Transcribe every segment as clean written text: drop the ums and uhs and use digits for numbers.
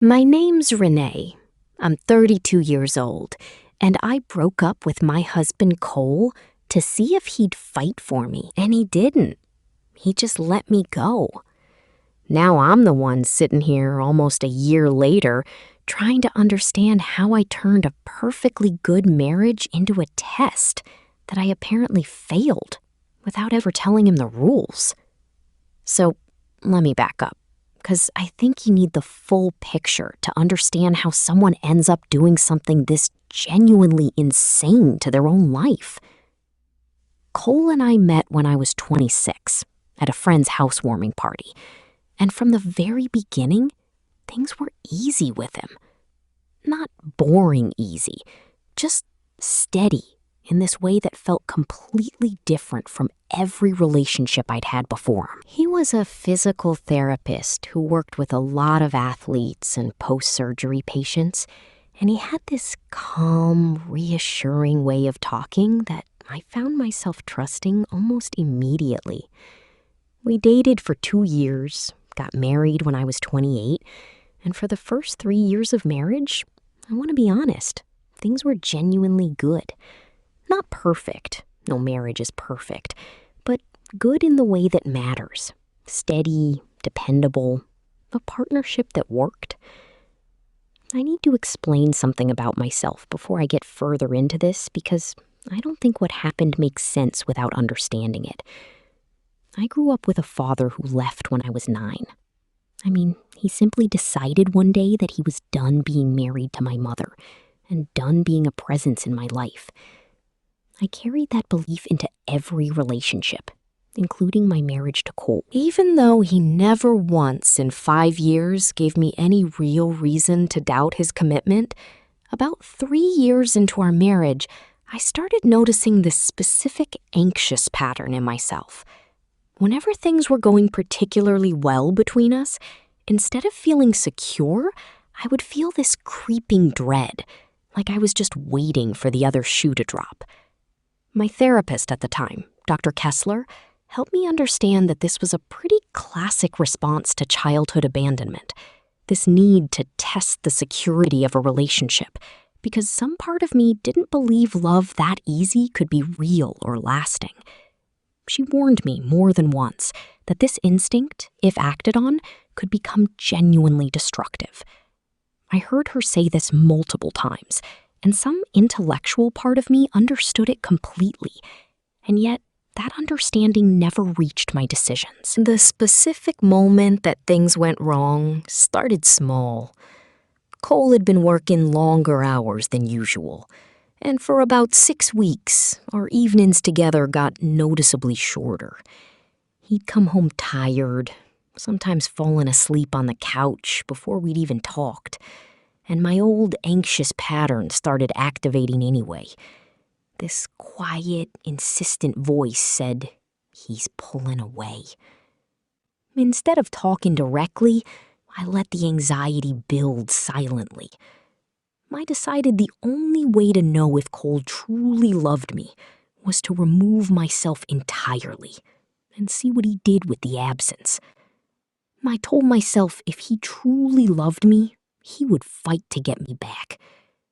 My name's Renee. I'm 32 years old, and I broke up with my husband Cole to see if he'd fight for me, and he didn't. He just let me go. Now I'm the one sitting here almost a year later trying to understand how I turned a perfectly good marriage into a test that I apparently failed without ever telling him the rules. So let me back up, because I think you need the full picture to understand how someone ends up doing something this genuinely insane to their own life. Cole and I met when I was 26 at a friend's housewarming party, and from the very beginning, things were easy with him. Not boring easy, just steady in this way that felt completely different from every relationship I'd had before him. He was a physical therapist who worked with a lot of athletes and post-surgery patients, and he had this calm, reassuring way of talking that I found myself trusting almost immediately. We dated for 2 years, got married when I was 28, and for the first 3 years of marriage, I want to be honest, things were genuinely good. Not perfect, no marriage is perfect, but good in the way that matters. Steady, dependable, a partnership that worked. I need to explain something about myself before I get further into this, because I don't think what happened makes sense without understanding it. I grew up with a father who left when I was 9. He simply decided one day that he was done being married to my mother and done being a presence in my life. I carried that belief into every relationship, including my marriage to Cole. Even though he never once in 5 years gave me any real reason to doubt his commitment, about 3 years into our marriage, I started noticing this specific anxious pattern in myself. Whenever things were going particularly well between us, instead of feeling secure, I would feel this creeping dread, like I was just waiting for the other shoe to drop. My therapist at the time, Dr. Kessler, helped me understand that this was a pretty classic response to childhood abandonment, this need to test the security of a relationship, because some part of me didn't believe love that easy could be real or lasting. She warned me more than once that this instinct, if acted on, could become genuinely destructive. I heard her say this multiple times, and some intellectual part of me understood it completely, and yet that understanding never reached my decisions. The specific moment that things went wrong started small. Cole had been working longer hours than usual, and for about 6 weeks, our evenings together got noticeably shorter. He'd come home tired, sometimes falling asleep on the couch before we'd even talked, and my old anxious pattern started activating anyway. This quiet, insistent voice said, "He's pulling away." Instead of talking directly, I let the anxiety build silently. I decided the only way to know if Cole truly loved me was to remove myself entirely and see what he did with the absence. I told myself if he truly loved me, he would fight to get me back.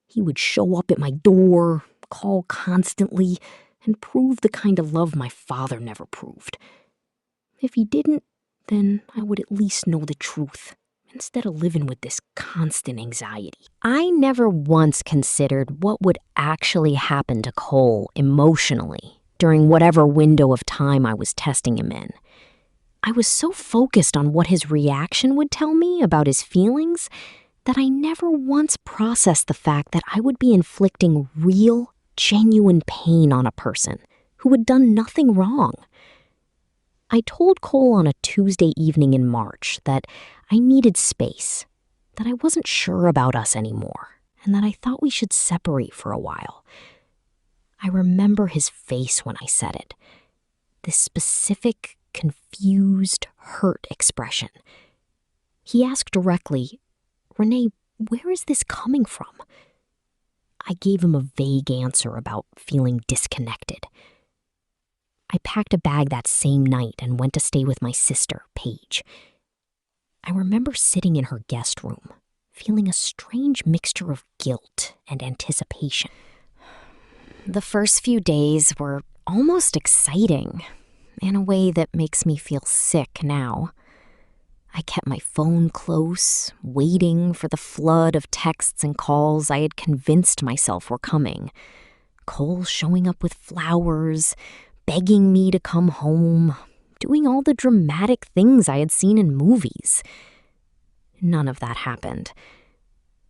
He would show up at my door, call constantly, and prove the kind of love my father never proved. If he didn't, then I would at least know the truth, instead of living with this constant anxiety. I never once considered what would actually happen to Cole emotionally during whatever window of time I was testing him in. I was so focused on what his reaction would tell me about his feelings that I never once processed the fact that I would be inflicting real, genuine pain on a person who had done nothing wrong. I told Cole on a Tuesday evening in March that I needed space, that I wasn't sure about us anymore, and that I thought we should separate for a while. I remember his face when I said it, this specific, confused, hurt expression. He asked directly, "Renee, where is this coming from?" I gave him a vague answer about feeling disconnected. I packed a bag that same night and went to stay with my sister, Paige. I remember sitting in her guest room, feeling a strange mixture of guilt and anticipation. The first few days were almost exciting, in a way that makes me feel sick now. I kept my phone close, waiting for the flood of texts and calls I had convinced myself were coming. Cole showing up with flowers, begging me to come home, doing all the dramatic things I had seen in movies. None of that happened.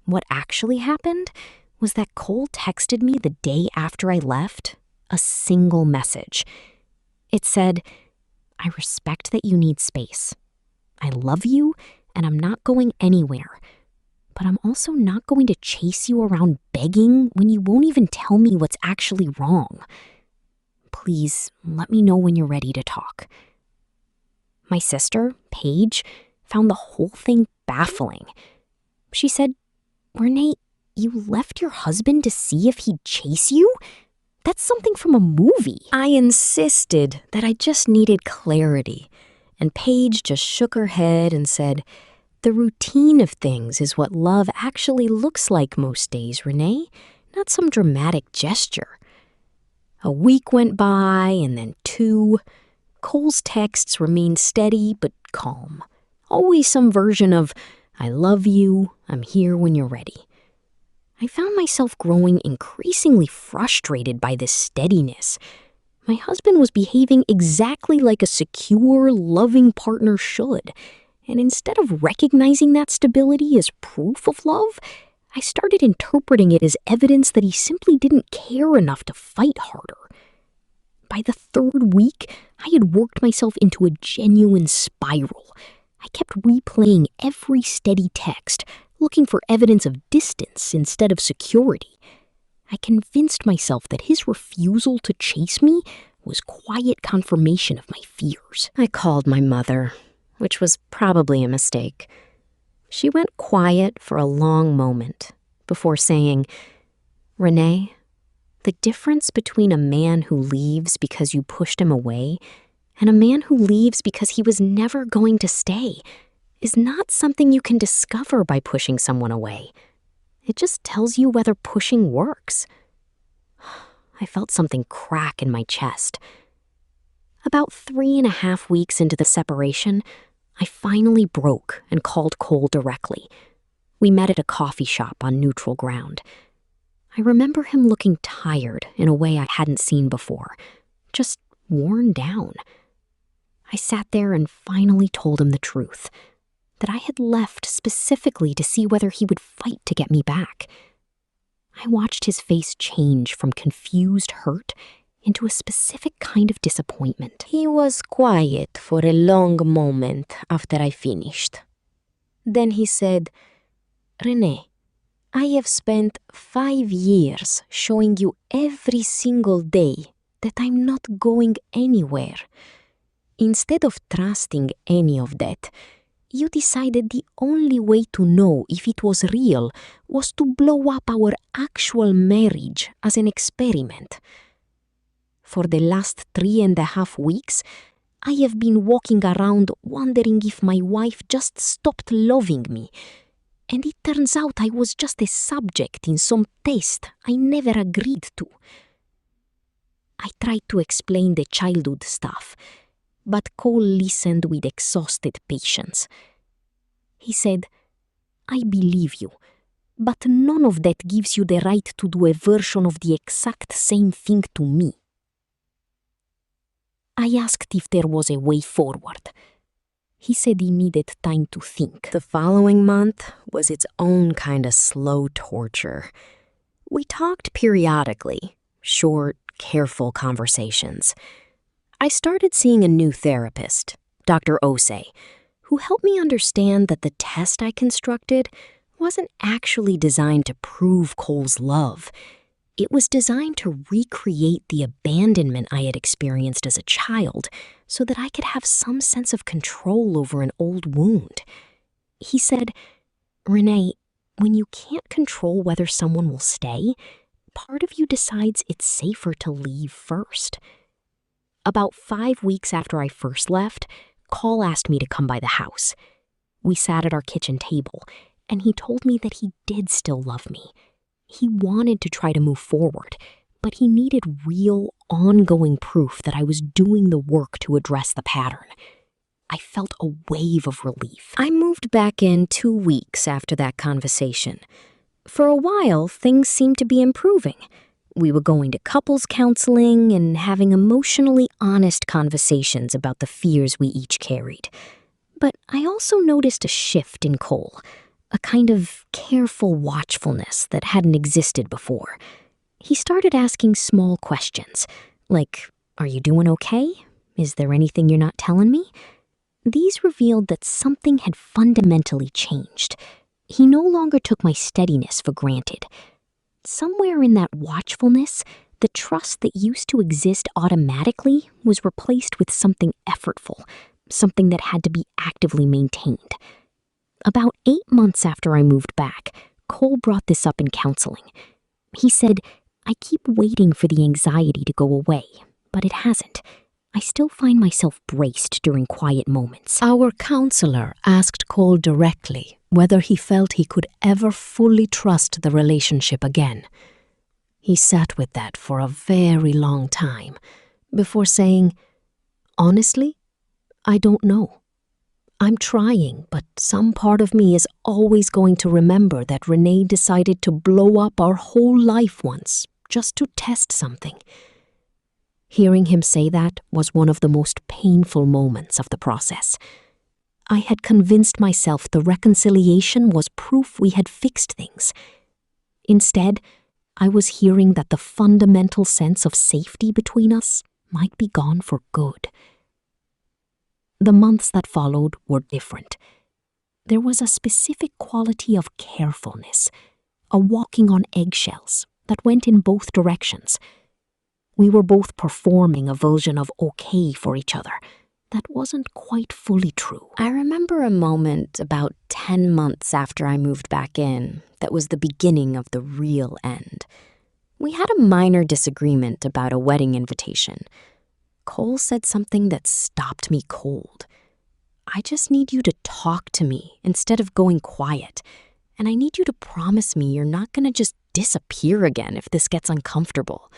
What actually happened was that Cole texted me the day after I left a single message. It said, "I respect that you need space. I love you, and I'm not going anywhere. But I'm also not going to chase you around begging when you won't even tell me what's actually wrong. Please let me know when you're ready to talk." My sister, Paige, found the whole thing baffling. She said, "Renee, you left your husband to see if he'd chase you? That's something from a movie." I insisted that I just needed clarity, and Paige just shook her head and said, "The routine of things is what love actually looks like most days, Renee, not some dramatic gesture." A week went by, and then 2. Cole's texts remained steady but calm. Always some version of, "I love you, I'm here when you're ready." I found myself growing increasingly frustrated by this steadiness. My husband was behaving exactly like a secure, loving partner should, and instead of recognizing that stability as proof of love, I started interpreting it as evidence that he simply didn't care enough to fight harder. By the 3rd week, I had worked myself into a genuine spiral. I kept replaying every steady text, looking for evidence of distance instead of security. I convinced myself that his refusal to chase me was quiet confirmation of my fears. I called my mother, which was probably a mistake. She went quiet for a long moment before saying, "Renee, the difference between a man who leaves because you pushed him away and a man who leaves because he was never going to stay is not something you can discover by pushing someone away. It just tells you whether pushing works." I felt something crack in my chest. About 3.5 weeks into the separation, I finally broke and called Cole directly. We met at a coffee shop on neutral ground. I remember him looking tired in a way I hadn't seen before, just worn down. I sat there and finally told him the truth, that I had left specifically to see whether he would fight to get me back. I watched his face change from confused hurt into a specific kind of disappointment. He was quiet for a long moment after I finished. Then he said, "Renee, I have spent 5 years showing you every single day that I'm not going anywhere. Instead of trusting any of that, you decided the only way to know if it was real was to blow up our actual marriage as an experiment. For the last 3.5 weeks, I have been walking around wondering if my wife just stopped loving me, and it turns out I was just a subject in some test I never agreed to." I tried to explain the childhood stuff, but Cole listened with exhausted patience. He said, "I believe you, but none of that gives you the right to do a version of the exact same thing to me." I asked if there was a way forward. He said he needed time to think. The following month was its own kind of slow torture. We talked periodically, short, careful conversations. I started seeing a new therapist, Dr. Osei, who helped me understand that the test I constructed wasn't actually designed to prove Cole's love. It was designed to recreate the abandonment I had experienced as a child so that I could have some sense of control over an old wound. He said, "Renee, when you can't control whether someone will stay, part of you decides it's safer to leave first." About 5 weeks after I first left, Cole asked me to come by the house. We sat at our kitchen table, and he told me that he did still love me. He wanted to try to move forward, but he needed real, ongoing proof that I was doing the work to address the pattern. I felt a wave of relief. I moved back in 2 weeks after that conversation. For a while, things seemed to be improving. We were going to couples counseling and having emotionally honest conversations about the fears we each carried. But I also noticed a shift in Cole, a kind of careful watchfulness that hadn't existed before. He started asking small questions, like, "Are you doing okay? Is there anything you're not telling me?" These revealed that something had fundamentally changed. He no longer took my steadiness for granted. Somewhere in that watchfulness, the trust that used to exist automatically was replaced with something effortful, something that had to be actively maintained. About 8 months after I moved back, Cole brought this up in counseling. He said, "I keep waiting for the anxiety to go away, but it hasn't. I still find myself braced during quiet moments." Our counselor asked Cole directly whether he felt he could ever fully trust the relationship again. He sat with that for a very long time before saying, "Honestly, I don't know. I'm trying, but some part of me is always going to remember that Renee decided to blow up our whole life once just to test something." Hearing him say that was one of the most painful moments of the process. I had convinced myself the reconciliation was proof we had fixed things. Instead, I was hearing that the fundamental sense of safety between us might be gone for good. The months that followed were different. There was a specific quality of carefulness, a walking on eggshells that went in both directions. We were both performing a version of okay for each other that wasn't quite fully true. I remember a moment about 10 months after I moved back in that was the beginning of the real end. We had a minor disagreement about a wedding invitation. Cole said something that stopped me cold. "I just need you to talk to me instead of going quiet, and I need you to promise me you're not going to just disappear again if this gets uncomfortable."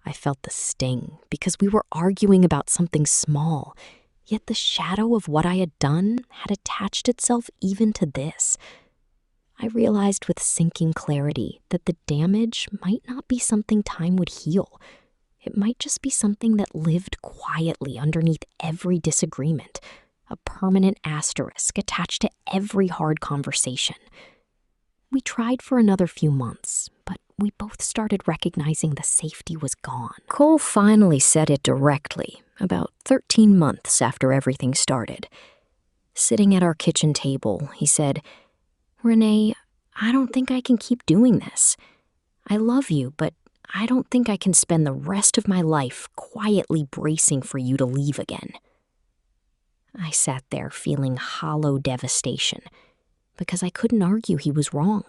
I felt the sting because we were arguing about something small, yet the shadow of what I had done had attached itself even to this. I realized with sinking clarity that the damage might not be something time would heal. It might just be something that lived quietly underneath every disagreement, a permanent asterisk attached to every hard conversation. We tried for another few months, but we both started recognizing the safety was gone. Cole finally said it directly, about 13 months after everything started. Sitting at our kitchen table, he said, "Renee, I don't think I can keep doing this. I love you, but I don't think I can spend the rest of my life quietly bracing for you to leave again." I sat there feeling hollow devastation because I couldn't argue he was wrong.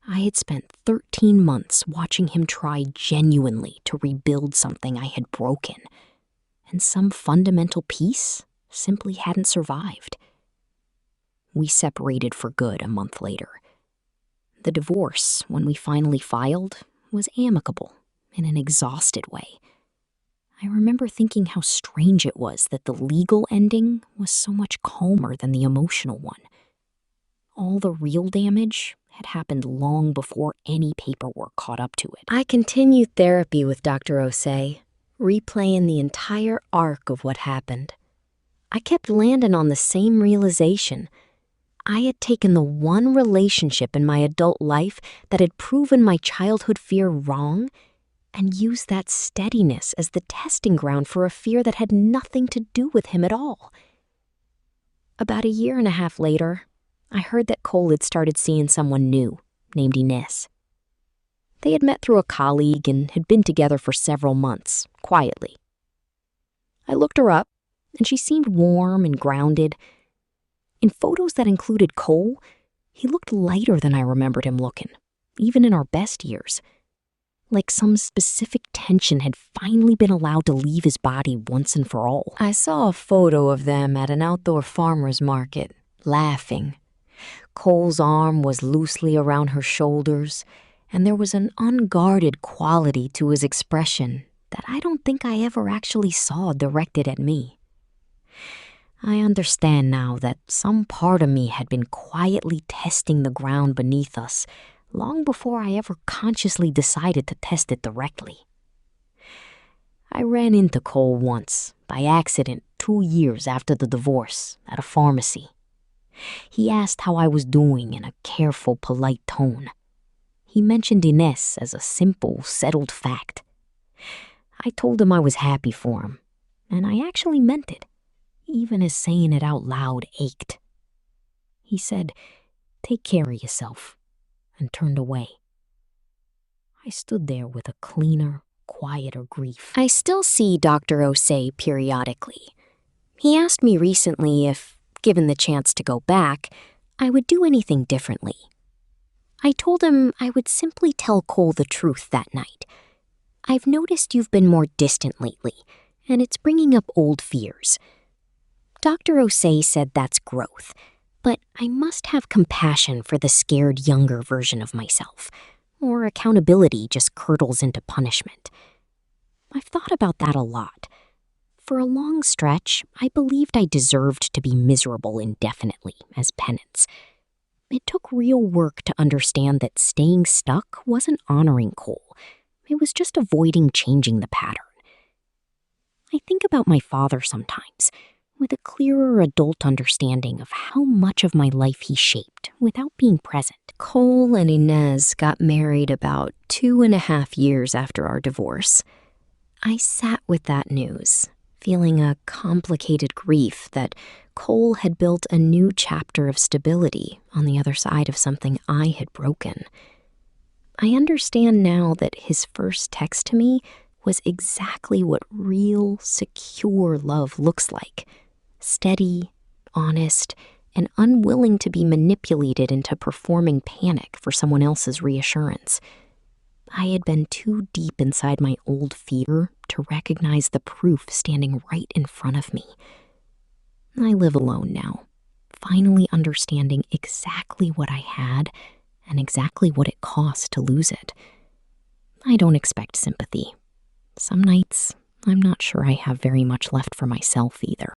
I had spent 13 months watching him try genuinely to rebuild something I had broken, and some fundamental piece simply hadn't survived. We separated for good a month later. The divorce, when we finally filed, was amicable in an exhausted way. I remember thinking how strange it was that the legal ending was so much calmer than the emotional one. All the real damage had happened long before any paperwork caught up to it. I continued therapy with Dr. Osei, replaying the entire arc of what happened. I kept landing on the same realization. I had taken the one relationship in my adult life that had proven my childhood fear wrong and used that steadiness as the testing ground for a fear that had nothing to do with him at all. About a year and a half later, I heard that Cole had started seeing someone new, named Inez. They had met through a colleague and had been together for several months, quietly. I looked her up, and she seemed warm and grounded. In photos that included Cole, he looked lighter than I remembered him looking, even in our best years. Like some specific tension had finally been allowed to leave his body once and for all. I saw a photo of them at an outdoor farmer's market, laughing. Cole's arm was loosely around her shoulders, and there was an unguarded quality to his expression that I don't think I ever actually saw directed at me. I understand now that some part of me had been quietly testing the ground beneath us long before I ever consciously decided to test it directly. I ran into Cole once, by accident, 2 years after the divorce, at a pharmacy. He asked how I was doing in a careful, polite tone. He mentioned Inez as a simple, settled fact. I told him I was happy for him, and I actually meant it, even as saying it out loud ached. He said, "Take care of yourself," and turned away. I stood there with a cleaner, quieter grief. I still see Dr. Osei periodically. He asked me recently if, given the chance to go back, I would do anything differently. I told him I would simply tell Cole the truth that night. "I've noticed you've been more distant lately, and it's bringing up old fears." Dr. Osei said that's growth, but I must have compassion for the scared younger version of myself, or accountability just curdles into punishment. I've thought about that a lot. For a long stretch, I believed I deserved to be miserable indefinitely as penance. It took real work to understand that staying stuck wasn't honoring Cole. It was just avoiding changing the pattern. I think about my father sometimes, with a clearer adult understanding of how much of my life he shaped without being present. Cole and Inez got married about 2.5 years after our divorce. I sat with that news, feeling a complicated grief that Cole had built a new chapter of stability on the other side of something I had broken. I understand now that his first text to me was exactly what real, secure love looks like. Steady, honest, and unwilling to be manipulated into performing panic for someone else's reassurance. I had been too deep inside my old fear to recognize the proof standing right in front of me. I live alone now, finally understanding exactly what I had and exactly what it cost to lose it. I don't expect sympathy. Some nights, I'm not sure I have very much left for myself either.